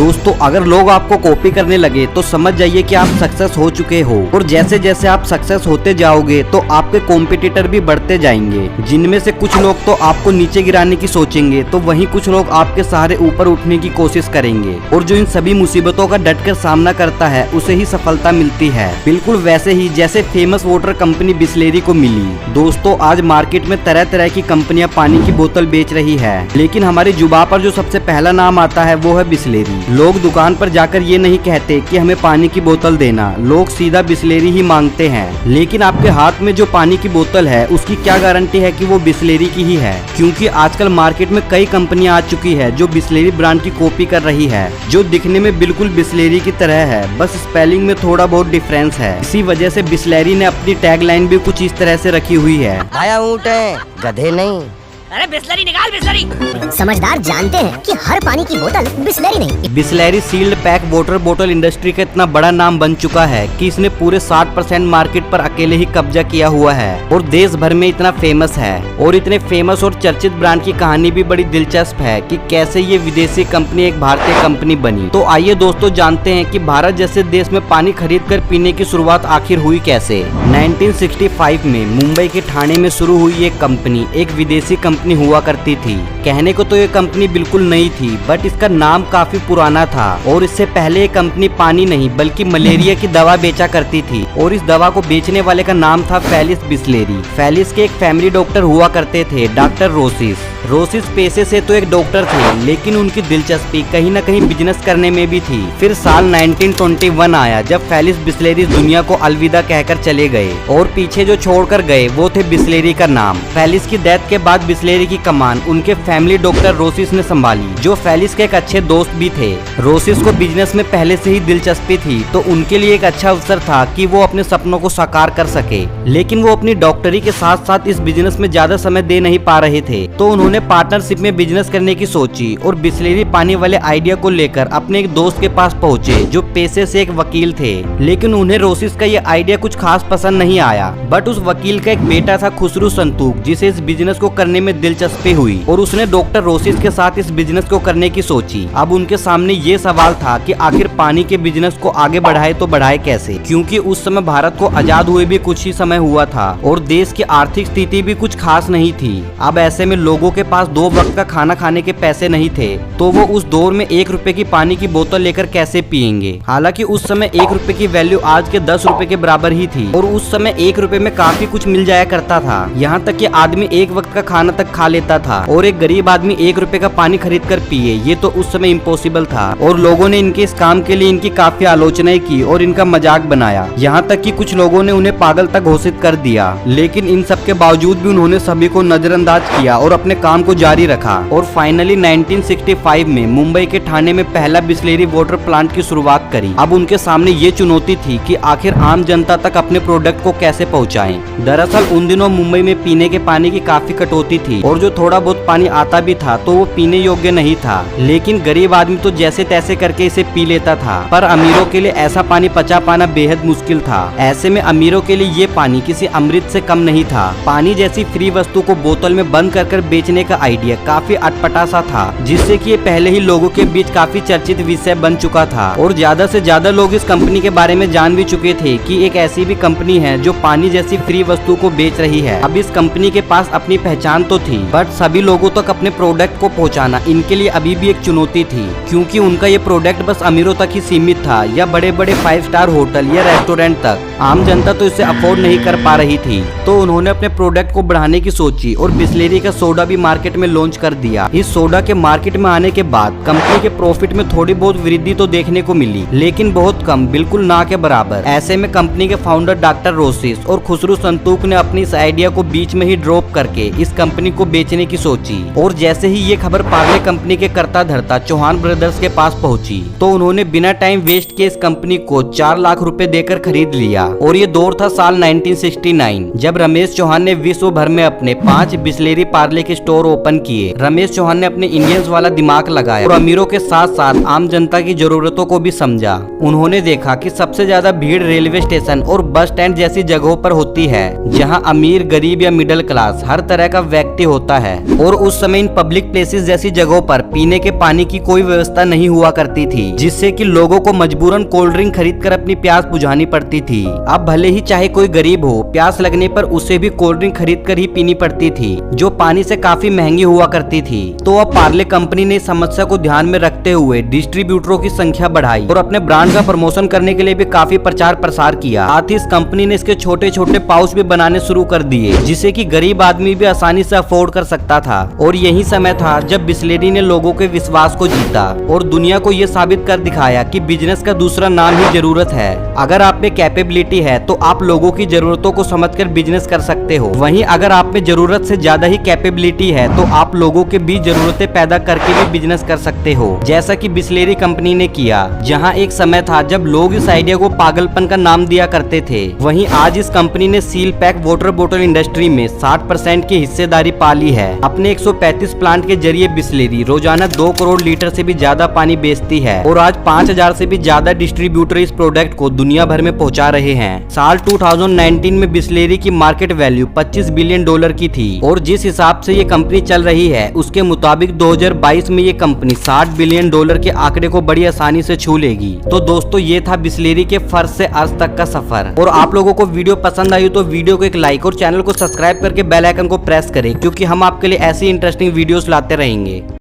दोस्तों अगर लोग आपको कॉपी करने लगे तो समझ जाइए कि आप सक्सेस हो चुके हो, और जैसे जैसे आप सक्सेस होते जाओगे तो आपके कॉम्पिटिटर भी बढ़ते जाएंगे, जिनमें से कुछ लोग तो आपको नीचे गिराने की सोचेंगे तो वहीं कुछ लोग आपके सहारे ऊपर उठने की कोशिश करेंगे। और जो इन सभी मुसीबतों का डटकर सामना करता है उसे ही सफलता मिलती है, बिल्कुल वैसे ही जैसे फेमस वाटर कंपनी बिसलेरी को मिली। दोस्तों आज मार्केट में तरह तरह की कंपनियां पानी की बोतल बेच रही है, लेकिन हमारी जुबान पर जो सबसे पहला नाम आता है वो है बिसलेरी। लोग दुकान पर जाकर ये नहीं कहते कि हमें पानी की बोतल देना, लोग सीधा बिसलेरी ही मांगते हैं। लेकिन आपके हाथ में जो पानी की बोतल है उसकी क्या गारंटी है कि वो बिसलेरी की ही है, क्योंकि आजकल मार्केट में कई कंपनियां आ चुकी है जो बिसलेरी ब्रांड की कॉपी कर रही है, जो दिखने में बिल्कुल बिसलेरी की तरह है, बस स्पेलिंग में थोड़ा बहुत डिफरेंस है। इसी वजह से बिसलेरी ने अपनी टैगलाइन भी कुछ इस तरह से रखी हुई है, आया ऊँट है गधे नहीं। अरे बिसलेरी निकाल बिसलेरी। समझदार जानते हैं कि हर पानी की बोतल बिसलेरी नहीं। बिसलेरी सील्ड पैक वाटर बोतल इंडस्ट्री का इतना बड़ा नाम बन चुका है कि इसने पूरे 60% मार्केट पर अकेले ही कब्जा किया हुआ है और देश भर में इतना फेमस है। और इतने फेमस और चर्चित ब्रांड की कहानी भी बड़ी दिलचस्प है कि कैसे ये विदेशी कंपनी एक भारतीय कंपनी बनी। तो आइए दोस्तों जानते हैं कि भारत जैसे देश में पानी खरीद कर पीने की शुरुआत आखिर हुई कैसे। 1965 में मुंबई के ठाणे में शुरू हुई एक कंपनी एक विदेशी कंपनी हुआ करती थी। कहने को तो ये कंपनी बिल्कुल नई थी, बट इसका नाम काफी पुराना था और इससे पहले ये कंपनी पानी नहीं बल्कि मलेरिया की दवा बेचा करती थी, और इस दवा को बेचने वाले का नाम था फेलिस बिसलेरी। फेलिस के एक फैमिली डॉक्टर हुआ करते थे, डॉक्टर रोसिस। रोसिस पेशे से तो एक डॉक्टर थे, लेकिन उनकी दिलचस्पी कहीं न कहीं बिजनेस करने में भी थी। फिर साल 1921 आया जब फेलिस बिसलेरी दुनिया को अलविदा कहकर चले गए, और पीछे जो छोड़कर गए वो थे बिसलेरी का नाम। फेलिस की डेथ के बाद बिसलेरी की कमान उनके फैमिली डॉक्टर रोसिस ने संभाली, जो फेलिस के एक अच्छे दोस्त भी थे। रोसिस को बिजनेस में पहले से ही दिलचस्पी थी, तो उनके लिए एक अच्छा अवसर था कि वो अपने सपनों को साकार कर सके, लेकिन वो अपनी डॉक्टरी के साथ साथ इस बिजनेस में ज्यादा समय दे नहीं पा रहे थे। तो उन्होंने पार्टनरशिप में बिजनेस करने की सोची और बिसलेरी पानी वाले आइडिया को लेकर अपने एक दोस्त के पास पहुंचे जो पेशे से एक वकील थे। लेकिन उन्हें रोसिस का ये आइडिया कुछ खास पसंद नहीं आया, बट उस वकील का एक बेटा था खुसरू संतूक, जिसे इस बिजनेस को करने में दिलचस्पी हुई और उसने डॉक्टर रोसिस के साथ इस बिजनेस को करने की सोची। अब उनके सामने ये सवाल था कि आखिर पानी के बिजनेस को आगे बढ़ाए तो बढ़ाए कैसे, क्योंकि उस समय भारत को आजाद हुए भी कुछ ही समय हुआ था और देश की आर्थिक स्थिति भी कुछ खास नहीं थी। अब ऐसे में लोगों के पास 2 वक्त का खाना खाने के पैसे नहीं थे, तो वो उस दौर में 1 रुपए की पानी की बोतल लेकर कैसे पियेंगे। हालांकि उस समय 1 रुपए की वैल्यू आज के 10 रुपए के बराबर ही थी, और उस समय 1 रुपए में काफी कुछ मिल जाया करता था। यहाँ तक कि आदमी 1 वक्त का खाना तक खा लेता था, और एक गरीब आदमी 1 रुपए का पानी खरीद कर पिए, ये तो उस समय इम्पॉसिबल था। और लोगों ने इनके इस काम के लिए इनकी काफी आलोचनाएं की और इनका मजाक बनाया, यहाँ तक कि कुछ लोगों ने उन्हें पागल तक घोषित कर दिया। लेकिन इन सब के बावजूद भी उन्होंने सभी को नजरअंदाज किया और अपने काम को जारी रखा, और फाइनली 1965 में मुंबई के ठाणे में पहला बिसलेरी वाटर प्लांट की शुरुआत करी। अब उनके सामने ये चुनौती थी कि आखिर आम जनता तक अपने प्रोडक्ट को कैसे पहुंचाएं। दरअसल उन दिनों मुंबई में पीने के पानी की काफी कटौती थी, और जो थोड़ा बहुत पानी आता भी था तो वो पीने योग्य नहीं था। लेकिन गरीब आदमी तो जैसे तैसे करके इसे पी लेता था, पर अमीरों के लिए ऐसा पानी पचा पाना बेहद मुश्किल था। ऐसे में अमीरों के लिए ये पानी किसी अमृत से कम नहीं था। पानी जैसी फ्री वस्तु को बोतल में बंद कर बेचने का आइडिया काफी अटपटा सा था, जिससे कि ये पहले ही लोगों के बीच काफी चर्चित विषय बन चुका था, और ज्यादा से ज्यादा लोग इस कंपनी के बारे में जान भी चुके थे कि एक ऐसी भी कंपनी है जो पानी जैसी फ्री वस्तु को बेच रही है। अब इस कंपनी के पास अपनी पहचान तो थी, बट सभी लोगों तक अपने प्रोडक्ट को पहुंचाना इनके लिए अभी भी एक चुनौती थी, क्योंकि उनका ये प्रोडक्ट बस अमीरों तक ही सीमित था, या बड़े बड़े 5 स्टार होटल या रेस्टोरेंट तक। आम जनता तो इसे अफोर्ड नहीं कर पा रही थी। तो उन्होंने अपने प्रोडक्ट को बढ़ाने की सोची और बिसलेरी का सोडा भी मार्केट में लॉन्च कर दिया। इस सोडा के मार्केट में आने के बाद कंपनी के प्रॉफिट में थोड़ी बहुत वृद्धि तो देखने को मिली, लेकिन बहुत कम, बिल्कुल ना के बराबर। ऐसे में कंपनी के फाउंडर डॉक्टर रोसिस और खुसरू संतूक ने अपनी इस आइडिया को बीच में ही ड्रॉप करके इस कंपनी को बेचने की सोची। और जैसे ही ये खबर पार्ले कंपनी के कर्ता धर्ता चौहान ब्रदर्स के पास पहुंची, तो उन्होंने बिना टाइम वेस्ट किए इस कंपनी को 4 लाख रुपए देकर खरीद लिया। और ये दौर था साल 1969, जब रमेश चौहान ने विश्व भर में अपने 5 बिस्लेरी पार्ले के स्टोर ओपन किए। रमेश चौहान ने अपने इंडियंस वाला दिमाग लगाया और अमीरों के साथ साथ आम जनता की जरूरतों को भी समझा। उन्होंने देखा कि सबसे ज्यादा भीड़ रेलवे स्टेशन और बस स्टैंड जैसी जगहों पर होती है, जहां अमीर, गरीब या मिडिल क्लास हर तरह का व्यक्ति होता है। और उस समय इन पब्लिक प्लेसेस जैसी जगहों पर पीने के पानी की कोई व्यवस्था नहीं हुआ करती थी, जिससे कि लोगों को मजबूरन कोल्ड ड्रिंक खरीद कर अपनी प्यास बुझानी पड़ती थी। अब भले ही चाहे कोई गरीब हो, प्यास लगने पर उसे भी कोल्ड ड्रिंक खरीद कर ही पीनी पड़ती थी, जो पानी से काफी महंगी हुआ करती थी। तो अब पार्ले कंपनी ने समस्या को ध्यान में रखते हुए डिस्ट्रीब्यूटरों की संख्या बढ़ाई और अपने ब्रांड का प्रमोशन करने के लिए भी काफी प्रचार प्रसार किया। साथ ही इस कंपनी ने इसके छोटे छोटे पाउच भी बनाने शुरू कर दिए, जिसे कि गरीब आदमी भी आसानी से अफोर्ड कर सकता था। और यही समय था जब बिस्लेरी ने लोगों के विश्वास को जीता और दुनिया को ये साबित कर दिखाया कि बिजनेस का दूसरा नाम ही जरूरत है। अगर आप में कैपेबिलिटी है तो आप लोगों की जरूरतों को समझकर बिजनेस कर सकते हो। वहीं अगर आप में जरूरत से ज्यादा ही कैपेबिलिटी है तो आप लोगों के बीच जरूरतें पैदा करके भी बिजनेस कर सकते हो, जैसा कि बिस्लेरी कंपनी ने किया। जहां एक समय था जब लोग इस आइडिया को पागलपन का नाम दिया करते थे, वहीं आज इस कंपनी ने सील पैक वाटर बोतल इंडस्ट्री में 60% की हिस्सेदारी पा ली है। अपने 135 प्लांट के जरिए बिस्लेरी रोजाना 2 करोड़ लीटर से भी ज्यादा पानी बेचती है और आज 5000 से भी ज्यादा डिस्ट्रीब्यूटर इस प्रोडक्ट को दुनिया भर में पहुंचा रहे हैं। साल 2019 में बिस्लेरी की मार्केट वैल्यू $25 बिलियन की थी और जिस हिसाब से ये कंपनी चल रही है उसके मुताबिक 2022 में ये कंपनी $60 बिलियन के आंकड़े को बड़ी आसानी से छू लेगी। तो दोस्तों, ये था बिस्लेरी के फर्श से अर्श तक का सफर। और आप लोगों को वीडियो पसंद आई तो वीडियो को एक लाइक और चैनल को सब्सक्राइब करके बेल आइकन को प्रेस करें, क्योंकि हम आपके लिए ऐसी इंटरेस्टिंग वीडियोस लाते रहेंगे।